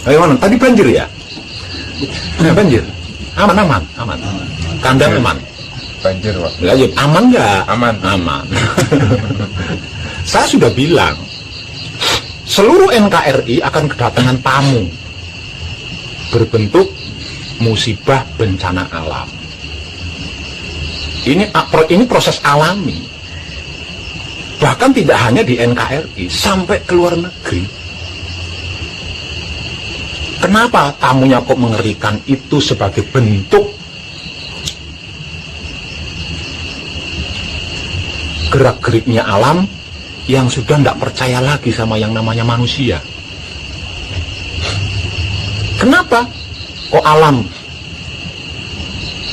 Bagaimana? Tadi banjir ya? Nah, banjir. Aman. Kandang aman. Banjir, Pak. Ya, aman nggak? Aman. Saya sudah bilang, seluruh NKRI akan kedatangan tamu berbentuk musibah bencana alam. Ini proses alami. Bahkan tidak hanya di NKRI, sampai ke luar negeri. Kenapa tamunya kok mengerikan? Itu sebagai bentuk gerak-geriknya alam yang sudah tidak percaya lagi sama yang namanya manusia. Kenapa kok alam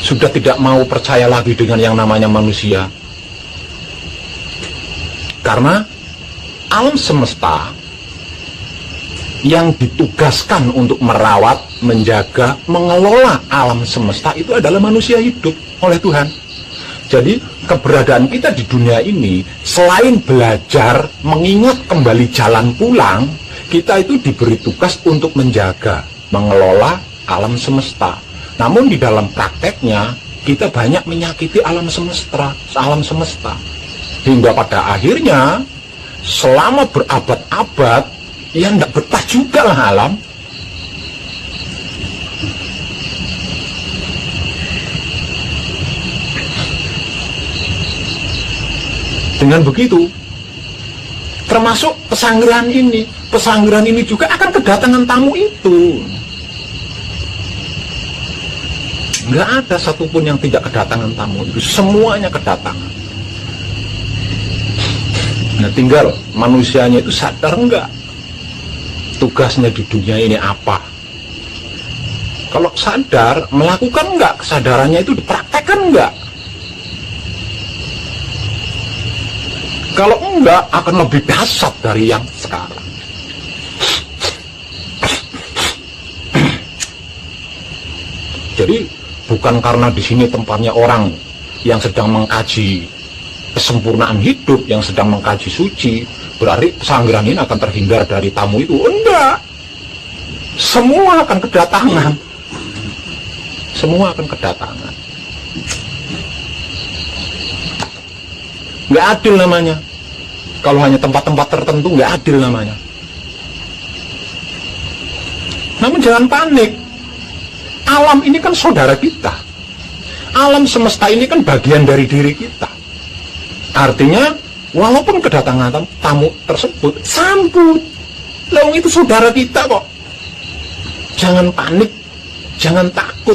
sudah tidak mau percaya lagi dengan yang namanya manusia? Karena alam semesta yang ditugaskan untuk merawat, menjaga, mengelola alam semesta itu adalah manusia hidup oleh Tuhan. Jadi keberadaan kita di dunia ini selain belajar mengingat kembali jalan pulang, kita itu diberi tugas untuk menjaga, mengelola alam semesta. Namun di dalam prakteknya kita banyak menyakiti alam semesta. Hingga pada akhirnya selama berabad-abad ya tidak betah juga lah alam. Dengan begitu, termasuk pesanggrahan ini juga akan kedatangan tamu itu. Nggak ada satupun yang tidak kedatangan tamu itu, semuanya kedatangan. Nah, tinggal manusianya itu sadar enggak tugasnya di dunia ini apa. Kalau sadar, melakukan enggak, kesadarannya itu dipraktekkan enggak. Kalau enggak, akan lebih dahsyat dari yang sekarang. Jadi bukan karena di sini tempatnya orang yang sedang mengkaji kesempurnaan hidup, yang sedang mengkaji suci, berarti pesanggrahan ini akan terhindar dari tamu itu. Enggak. Semua akan kedatangan. Semua akan kedatangan. Nggak adil namanya. Kalau hanya tempat-tempat tertentu, nggak adil namanya. Namun jangan panik. Alam ini kan saudara kita. Alam semesta ini kan bagian dari diri kita. Artinya, walaupun kedatangan tamu tersebut, sambut. Lalu itu saudara kita kok. Jangan panik, jangan takut,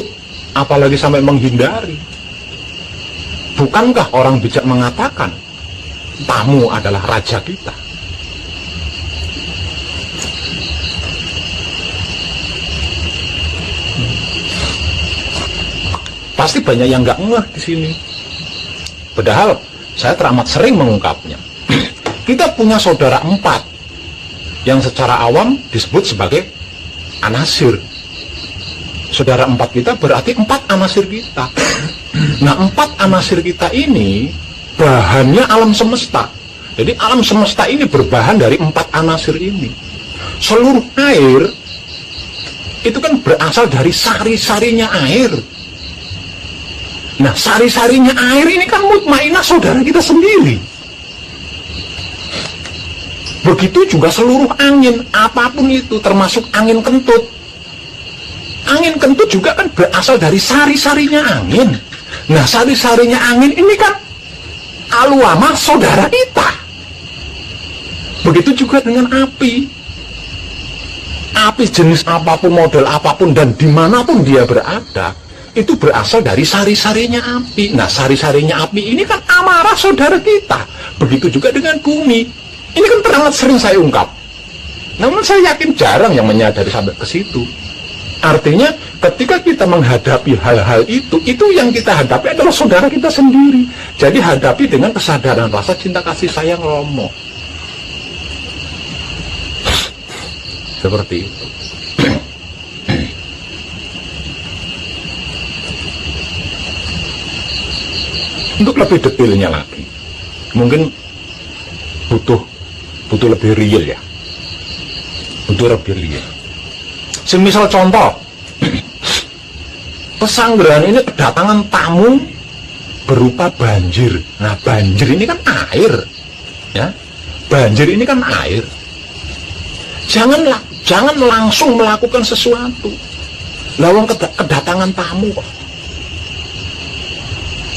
apalagi sampai menghindari. Bukankah orang bijak mengatakan, tamu adalah raja kita? Pasti banyak yang nggak ngeh di sini. Padahal saya teramat sering mengungkapnya. Kita punya saudara 4 yang secara awam disebut sebagai anasir. Saudara 4 kita berarti 4 anasir kita. Nah, 4 anasir kita ini bahannya alam semesta. Jadi alam semesta ini berbahan dari 4 anasir ini. Seluruh air itu kan berasal dari sari-sarinya air. Nah, sari-sarinya air ini kan mutmainah saudara kita sendiri. Begitu juga seluruh angin, apapun itu, termasuk angin kentut. Angin kentut juga kan berasal dari sari-sarinya angin. Nah, sari-sarinya angin ini kan aluama saudara kita. Begitu juga dengan api. Api jenis apapun, model apapun, dan dimanapun dia berada, itu berasal dari sari-sarinya api. Nah, sari-sarinya api ini kan amarah saudara kita. Begitu juga dengan bumi. Ini kan teramat sering saya ungkap. Namun saya yakin jarang yang menyadari sampai ke situ. Artinya ketika kita menghadapi hal-hal itu yang kita hadapi adalah saudara kita sendiri. Jadi hadapi dengan kesadaran rasa cinta kasih sayang romo. Seperti itu. Untuk lebih detailnya lagi, mungkin butuh lebih real ya. Butuh lebih real. Semisal contoh, pesanggrahan ini kedatangan tamu berupa banjir. Nah, banjir ini kan air, ya. Banjir ini kan air. Jangan langsung melakukan sesuatu. Lawang kedatangan tamu kok.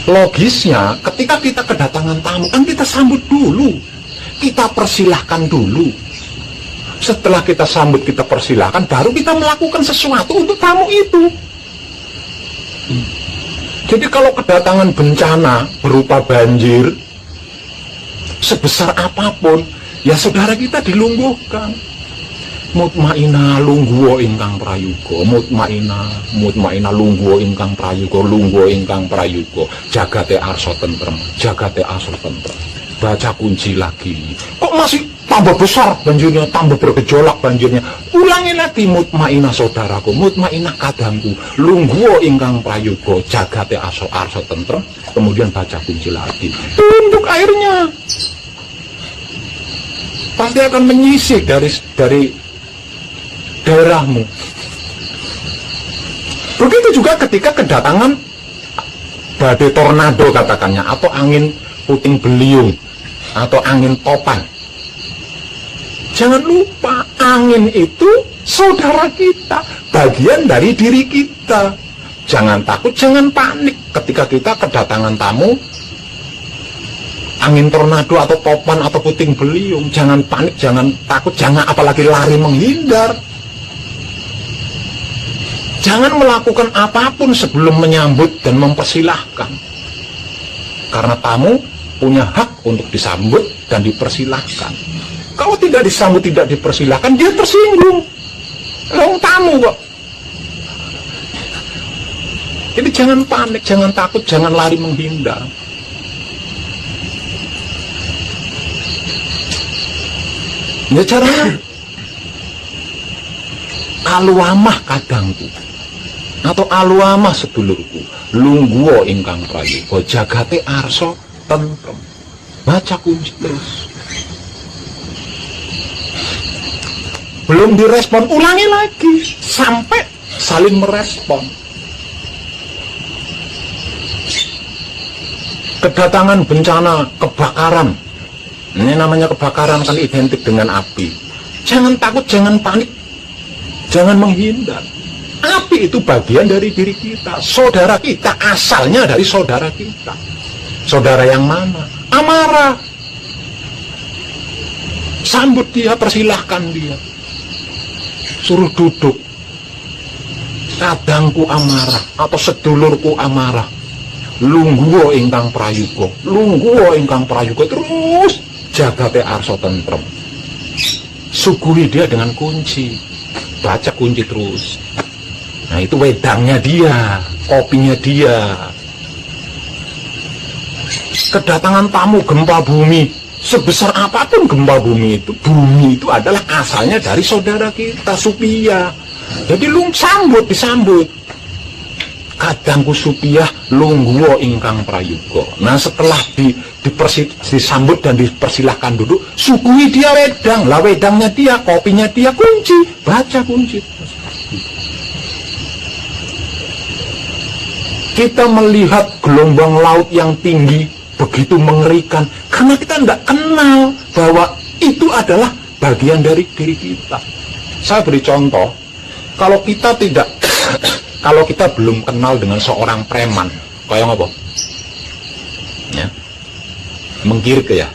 Logisnya, ketika kita kedatangan tamu, kan kita sambut dulu. Kita persilahkan dulu. Setelah kita sambut, kita persilahkan, baru kita melakukan sesuatu untuk tamu itu. Jadi kalau kedatangan bencana berupa banjir, sebesar apapun, ya saudara kita dilungguhkan. Mutmaina lungguo ingkang prayuga, mutmaina lungguo ingkang prayuga, jagate arsa tentrem, Baca kunci lagi. Kok masih tambah besar banjirnya, tambah bergejolak banjirnya? Ulangi lagi, mutmaina saudaraku, mutmaina kadangku, lungguo ingkang prayuga, jagate arsa tentrem, kemudian baca kunci lagi. Tunduk airnya. Pasti akan menyisik dari daerahmu. Begitu juga ketika kedatangan badai tornado katakannya, atau angin puting beliung, atau angin topan. Jangan lupa, angin itu saudara kita, bagian dari diri kita. Jangan takut, jangan panik ketika kita kedatangan tamu angin tornado atau topan atau puting beliung. Jangan panik, jangan takut, jangan apalagi lari menghindar. Jangan melakukan apapun sebelum menyambut dan mempersilahkan. Karena tamu punya hak untuk disambut dan dipersilahkan. Kalau tidak disambut, tidak dipersilahkan, dia tersinggung. Orang tamu kok. Jadi jangan panik, jangan takut, jangan lari menghindar. Ya caranya aluamah kadangku, atau aluamah sedulurku, lungguo ingkang prayuga, jagate arsa tentrem. Baca kunci terus. Belum direspon, ulangi lagi sampai saling merespon. Kedatangan bencana kebakaran, ini namanya kebakaran kan identik dengan api. Jangan takut, jangan panik, jangan menghindar. Api itu bagian dari diri kita, saudara kita, asalnya dari saudara kita. Saudara yang mana? Amarah. Sambut dia, persilahkan dia. Suruh duduk. Kadangku amarah atau sedulurku amarah. Lungguo ingkang prayuga, terus jagate arsa tentrem. Suguhi dia dengan kunci. Baca kunci terus. Nah, itu wedangnya dia, kopinya dia. Kedatangan tamu gempa bumi, sebesar apapun gempa bumi itu adalah asalnya dari saudara kita, Supia. Jadi disambut. Kadangku Supia lungguo ingkang prayuga. Nah, setelah disambut dan dipersilahkan duduk, suguhi dia wedang. Lah, wedangnya dia, kopinya dia, kunci. Baca kunci. Kita melihat gelombang laut yang tinggi, begitu mengerikan, karena kita tidak kenal bahwa itu adalah bagian dari diri kita. Saya beri contoh, kalau kita belum kenal dengan seorang preman, kayak apa? Ya, menggirik ya.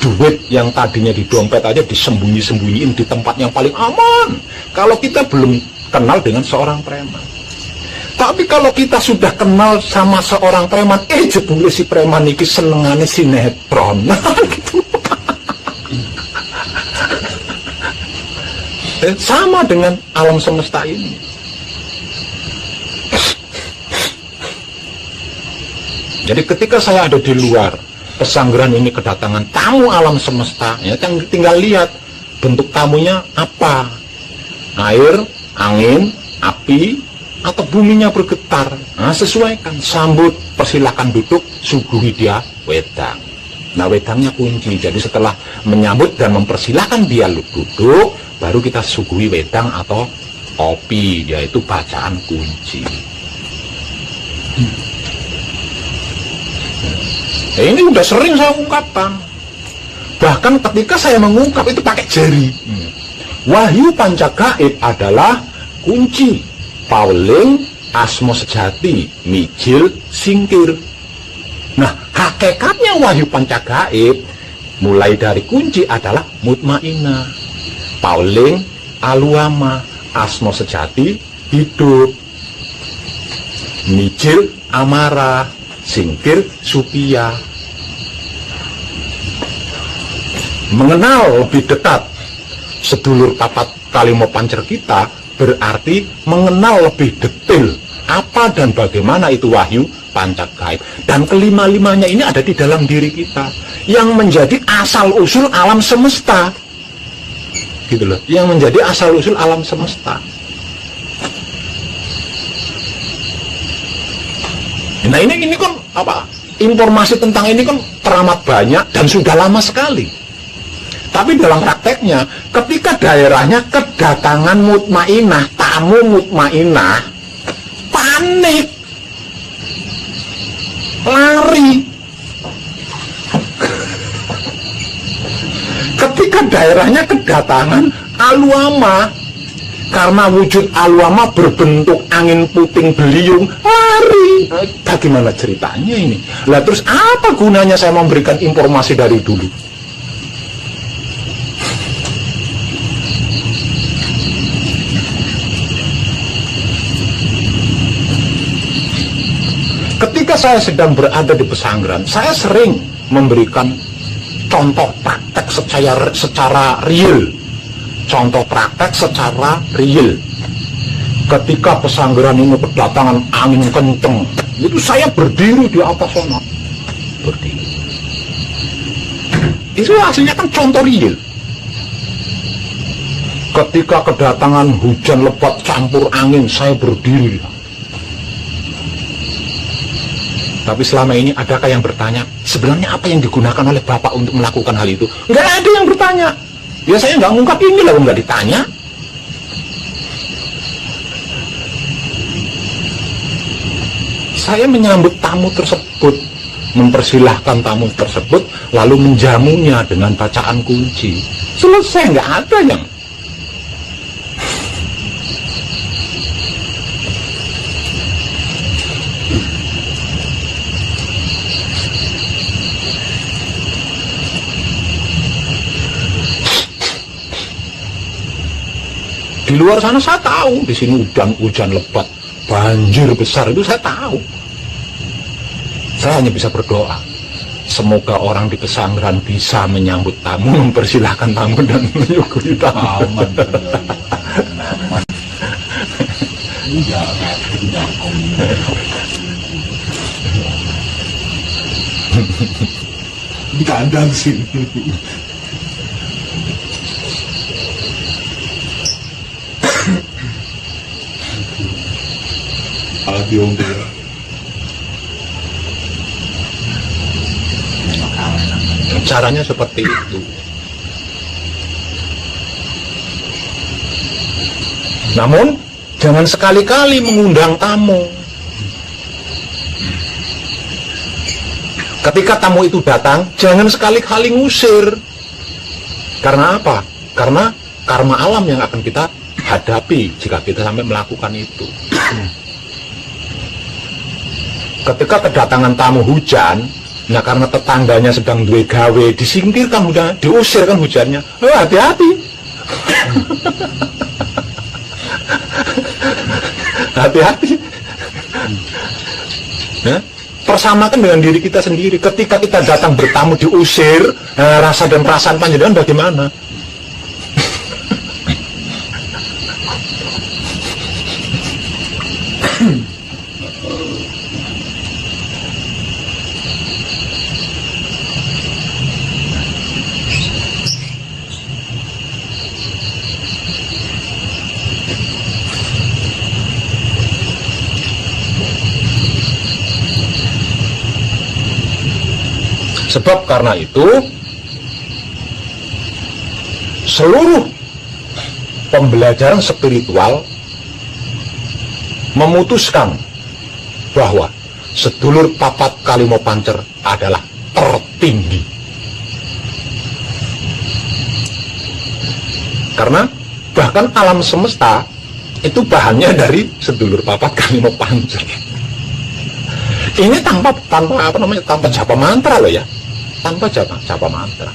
Duit yang tadinya di dompet aja disembunyi-sembunyiin di tempat yang paling aman. Kalau kita belum kenal dengan seorang preman. Tapi kalau kita sudah kenal sama seorang preman, jebule si preman iki senengane sinetron. Nah, gitu. Sama dengan alam semesta ini. Jadi ketika saya ada di luar pesanggrahan ini, kedatangan tamu alam semesta, ya, tinggal lihat bentuk tamunya apa. Air, angin, api, atau buminya bergetar. Nah, sesuaikan, sambut, persilakan duduk, suguhi dia wedang. Nah, wedangnya kunci. Jadi setelah menyambut dan mempersilahkan dia duduk, baru kita suguhi wedang atau kopi, yaitu bacaan kunci. Ini udah sering saya ungkapkan. Bahkan ketika saya mengungkap itu pakai jari. Wahyu panca gaib adalah kunci, pauling, asmo sejati, mijil, singkir. Nah, hakikatnya wahyu panca gaib mulai dari kunci adalah mutmainah, pauling, aluama, asmo sejati, hidup, mijil, amarah, singkir, supia. Mengenal lebih dekat sedulur papat kalimo pancer kita berarti mengenal lebih detail apa dan bagaimana itu wahyu panca gaib. Dan kelima-limanya ini ada di dalam diri kita yang menjadi asal-usul alam semesta. Gitu loh, yang menjadi asal-usul alam semesta. Nah ini kan apa? Informasi tentang ini kan teramat banyak dan sudah lama sekali. Tapi dalam prakteknya, ketika daerahnya kedatangan mutmainah, tamu mutmainah, panik, lari. Ketika daerahnya kedatangan aluama, karena wujud aluama berbentuk angin puting beliung, lari. Bagaimana ceritanya ini? Lah terus apa gunanya saya memberikan informasi dari dulu? Ketika saya sedang berada di pesanggeran, saya sering memberikan contoh praktek secara real. Contoh praktek secara real. Ketika pesanggeran ini kedatangan angin kenceng, itu saya berdiri di atas sana. Berdiri. Itu aslinya kan contoh real. Ketika kedatangan hujan lebat campur angin, saya berdiri. Tapi selama ini adakah yang bertanya, sebenarnya apa yang digunakan oleh Bapak untuk melakukan hal itu? Nggak ada yang bertanya. Biasanya nggak ngungkap ini lah, nggak ditanya. Saya menyambut tamu tersebut, mempersilahkan tamu tersebut, lalu menjamunya dengan bacaan kunci. Selesai, nggak ada yang di luar sana. Saya tahu di sini hujan lebat, banjir besar, itu saya tahu. Saya hanya bisa berdoa, semoga orang di pesanggeran bisa menyambut tamu, mempersilahkan tamu dan menyukuri tamu. Aman. Di kandang sini. Caranya seperti itu. Namun jangan sekali-kali mengundang tamu. Ketika tamu itu datang, jangan sekali-kali ngusir. Karena apa? Karena karma alam yang akan kita hadapi jika kita sampai melakukan itu. Ketika kedatangan tamu hujan, nah karena tetangganya sedang duwe gawe, disingkirkan hujan, diusir kan hujannya. Oh, hati-hati. Hati-hati. Nah, persamakan dengan diri kita sendiri. Ketika kita datang bertamu diusir, rasa dan perasaan panjenengan bagaimana? Sebab karena itu seluruh pembelajaran spiritual memutuskan bahwa sedulur papat Kalimopancer adalah tertinggi. Karena bahkan alam semesta itu bahannya dari sedulur papat Kalimopancer. Ini tanpa japa mantra loh ya, tanpa japa mantra.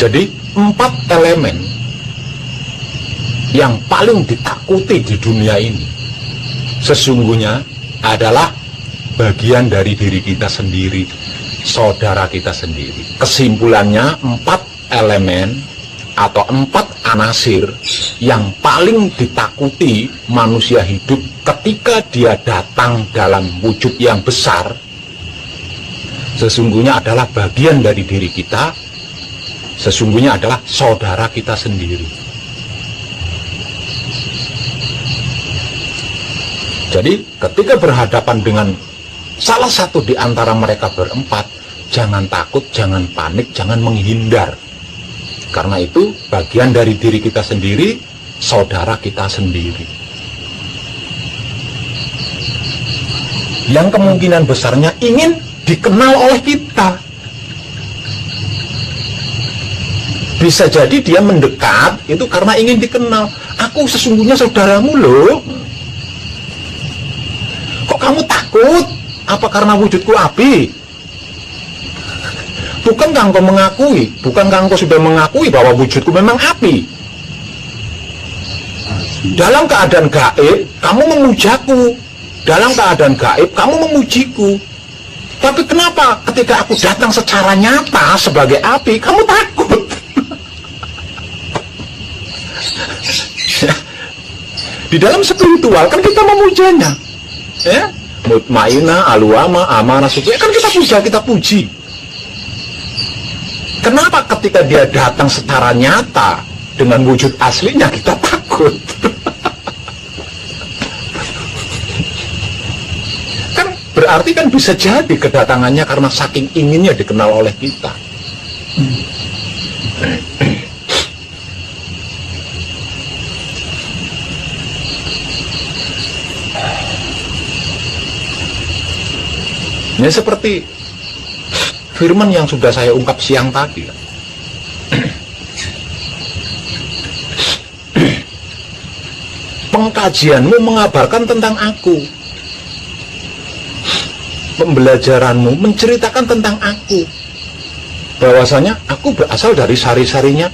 Jadi 4 elemen yang paling ditakuti di dunia ini sesungguhnya adalah bagian dari diri kita sendiri, saudara kita sendiri. Kesimpulannya 4 elemen atau 4 anasir yang paling ditakuti manusia hidup ketika dia datang dalam wujud yang besar sesungguhnya adalah bagian dari diri kita, sesungguhnya adalah saudara kita sendiri. Jadi ketika berhadapan dengan salah satu di antara mereka berempat, jangan takut, jangan panik, jangan menghindar. Karena itu bagian dari diri kita sendiri, saudara kita sendiri. Yang kemungkinan besarnya ingin dikenal oleh kita. Bisa jadi dia mendekat itu karena ingin dikenal. Aku sesungguhnya saudaramu loh. Kok kamu takut? Apa karena wujudku api? Bukankah engkau mengakui? Bukankah engkau sudah mengakui bahwa wujudku memang api? Dalam keadaan gaib, kamu memujaku. Dalam keadaan gaib, kamu memujiku. Tapi kenapa ketika aku datang secara nyata sebagai api, kamu takut? Di dalam spiritual kan kita memujanya, ya, mutmainah, aluama, amanah, suci, kan kita puji. Kenapa ketika dia datang secara nyata dengan wujud aslinya kita takut? Kan berarti kan bisa jadi kedatangannya karena saking inginnya dikenal oleh kita. Ini seperti firman yang sudah saya ungkap siang tadi. Pengkajianmu mengabarkan tentang aku. Pembelajaranmu menceritakan tentang aku. Bahwasanya aku berasal dari sari-sarinya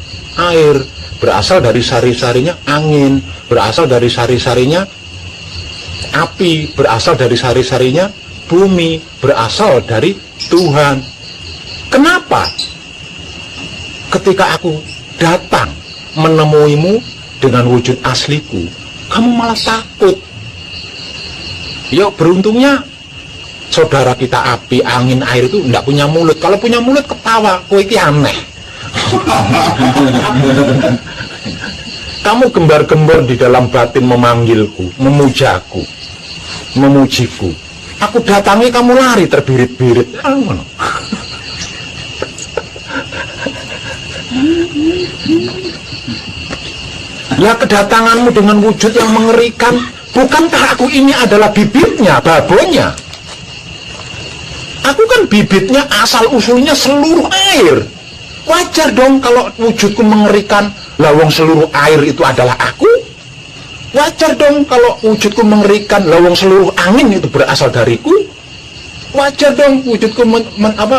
air, berasal dari sari-sarinya angin, berasal dari sari-sarinya api, berasal dari sari-sarinya bumi, berasal dari Tuhan. Kenapa ketika aku datang menemuimu dengan wujud asliku, kamu malah takut? Ya beruntungnya saudara kita api, angin, air itu tidak punya mulut. Kalau punya mulut ketawa, kowe iki aneh. Kamu gembar-gembor di dalam batin memanggilku, memujaku, memujiku. Aku datangi, kamu lari terbirit-birit. Ya kedatanganmu dengan wujud yang mengerikan. Bukankah aku ini adalah bibitnya, babonnya? Aku kan bibitnya, asal usulnya seluruh air. Wajar dong kalau wujudku mengerikan. Lawang seluruh air itu adalah aku. Wajar dong kalau wujudku mengerikan, lawang seluruh angin itu berasal dariku. Wajar dong wujudku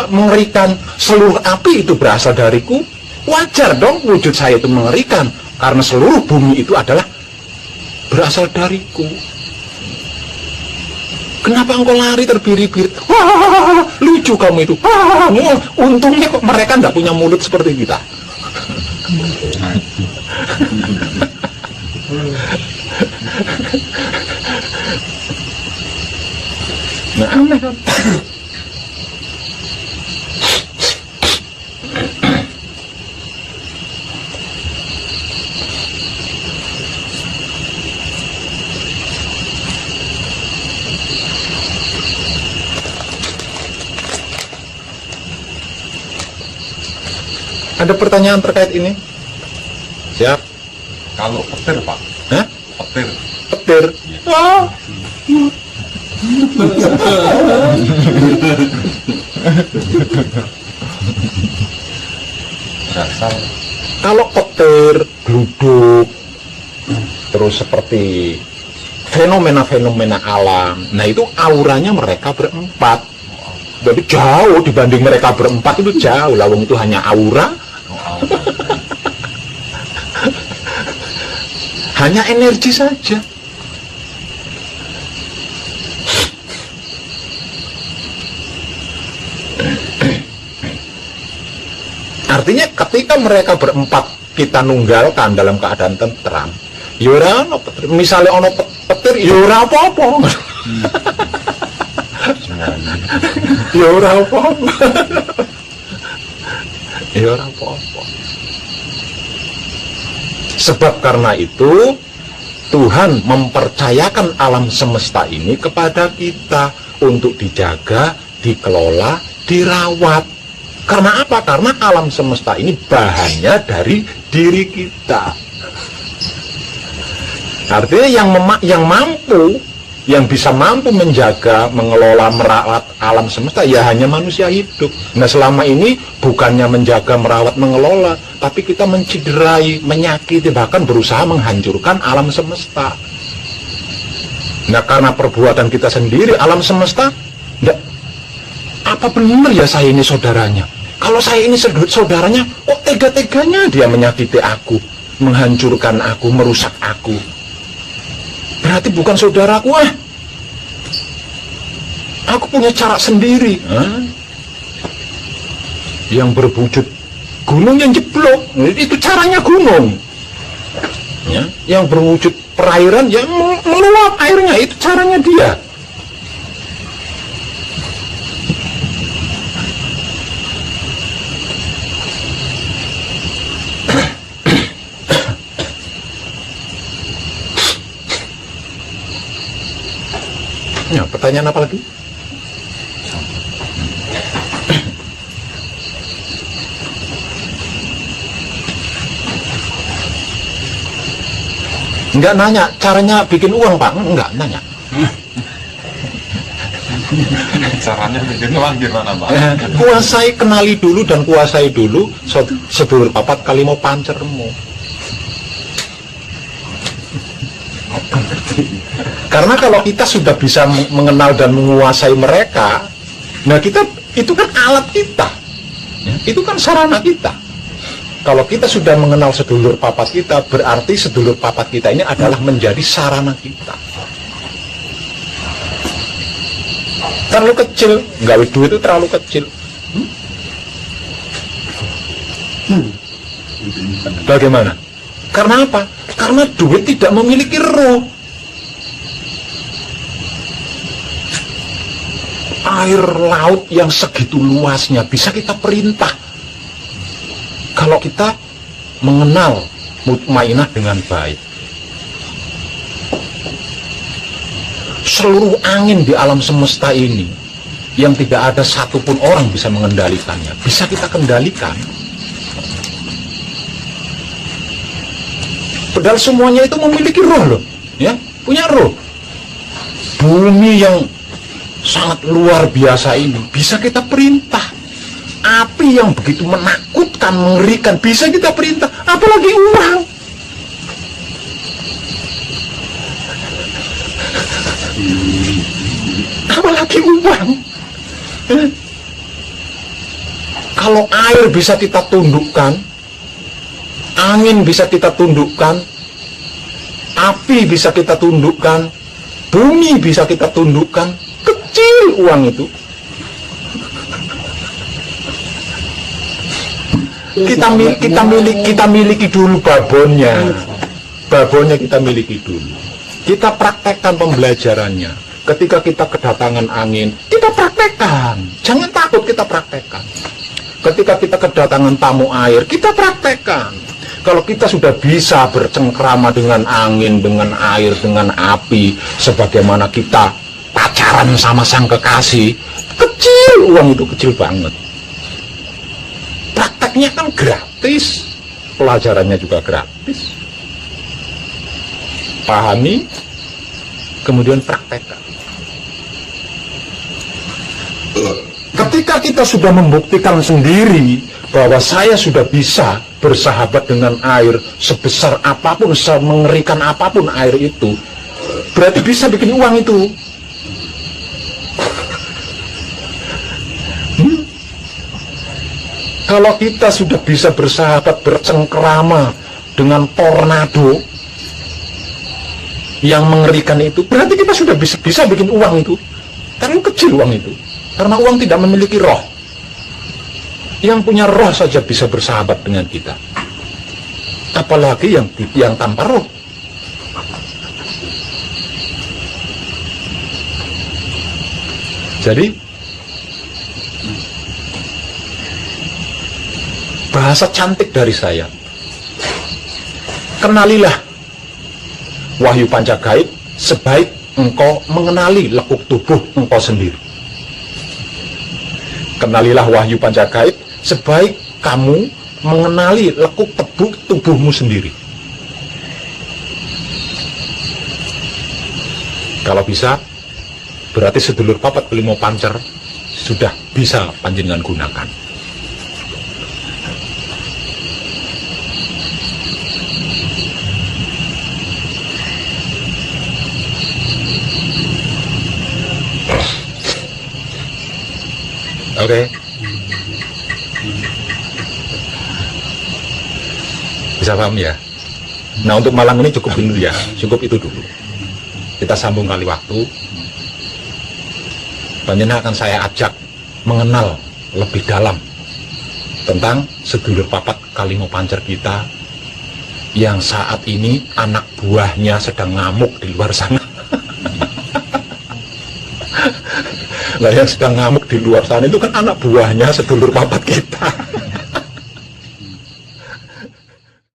mengerikan, seluruh api itu berasal dariku. Wajar dong wujud saya itu mengerikan, karena seluruh bumi itu adalah berasal dariku. Kenapa engkau lari terbirit-birit? Wah, lucu kamu itu. Wah, untungnya kok mereka tidak punya mulut seperti kita. aneh kan. Ada pertanyaan terkait ini? Siap. Kalau petir, Pak. Hah? Petir. Petir. Ah. Berasal. Kalau petir, gluduk, terus seperti fenomena-fenomena alam, nah itu auranya mereka berempat. Jadi jauh dibanding mereka berempat itu jauh. Lawang itu hanya aura, hanya energi saja. Artinya ketika mereka berempat kita nunggalkan dalam keadaan tentram, yura ono petir, misalnya ono petir, yura apa-apa. Yura apa-apa. Yura apa-apa. Sebab karena itu Tuhan mempercayakan alam semesta ini kepada kita untuk dijaga, dikelola, dirawat. Karena apa? Karena alam semesta ini bahannya dari diri kita. Artinya yang bisa mampu menjaga, mengelola, merawat alam semesta ya hanya manusia hidup. Nah selama ini bukannya menjaga, merawat, mengelola, tapi kita menciderai, menyakiti, bahkan berusaha menghancurkan alam semesta. Nah karena perbuatan kita sendiri, alam semesta, enggak, apa benar ya saya ini saudaranya? Kalau saya ini saudaranya, kok tega-teganya dia menyakiti aku, menghancurkan aku, merusak aku? Berarti bukan saudaraku, aku punya cara sendiri. Yang berwujud gunung yang jeblok, itu caranya gunung. Ya, yang berwujud perairan, yang meluap airnya, itu caranya dia. Ya, pertanyaan apa lagi? Enggak nanya caranya bikin uang, Pak. Enggak nanya. Caranya bikin uang gimana, Pak? Kuasai, kenali dulu dan kuasai dulu sedulur papat kali mau pancermu. Karena kalau kita sudah bisa mengenal dan menguasai mereka, nah kita itu kan alat kita, ya, itu kan sarana kita. Kalau kita sudah mengenal sedulur papat kita, berarti sedulur papat kita ini adalah menjadi sarana kita. Terlalu kecil, gawe duit itu terlalu kecil. Bagaimana? Karena apa? Karena duit tidak memiliki roh. Air laut yang segitu luasnya bisa kita perintah kalau kita mengenal mutmainah dengan baik. Seluruh angin di alam semesta ini yang tidak ada satupun orang bisa mengendalikannya, bisa kita kendalikan. Padahal semuanya itu memiliki roh loh, ya, punya roh. Bumi yang sangat luar biasa ini bisa kita perintah. Api yang begitu menakutkan, mengerikan bisa kita perintah, apalagi uang. Apalagi uang. Kalau air bisa kita tundukkan, angin bisa kita tundukkan, api bisa kita tundukkan, bumi bisa kita tundukkan. Kecil uang itu. Kita miliki dulu babonnya. Babonnya kita miliki dulu. Kita praktekkan pembelajarannya. Ketika kita kedatangan angin, kita praktekkan. Jangan takut, kita praktekkan. Ketika kita kedatangan tamu air, kita praktekkan. Kalau kita sudah bisa bercengkrama dengan angin, dengan air, dengan api, sebagaimana kita pacaran sama sang kekasih, kecil, uang itu kecil banget. Prakteknya kan gratis, pelajarannya juga gratis. Pahami, kemudian praktekkan. Ketika kita sudah membuktikan sendiri bahwa saya sudah bisa bersahabat dengan air sebesar apapun, semengerikan apapun air itu, berarti bisa bikin uang itu. Kalau kita sudah bisa bersahabat, bercengkrama dengan tornado yang mengerikan itu, berarti kita sudah bisa bikin uang itu. Karena kecil uang itu. Karena uang tidak memiliki roh. Yang punya roh saja bisa bersahabat dengan kita. Apalagi yang tanpa roh. Jadi bahasa cantik dari saya. Kenalilah Wahyu Pancagaib sebaik engkau mengenali lekuk tubuh engkau sendiri. Kenalilah Wahyu Pancagaib sebaik kamu mengenali lekuk tubuhmu sendiri. Kalau bisa, berarti sedulur papat kelima pancer sudah bisa panjenengan gunakan. Oke. Bisa paham ya? Nah, untuk malam ini cukup dulu ya. Cukup itu dulu. Kita sambung kali waktu. Panjenengan akan saya ajak mengenal lebih dalam tentang sedulur papat kalimo pancer kita yang saat ini anak buahnya sedang ngamuk di luar sana. Nah, yang sedang ngamuk di luar sana itu kan anak buahnya sedulur papat kita.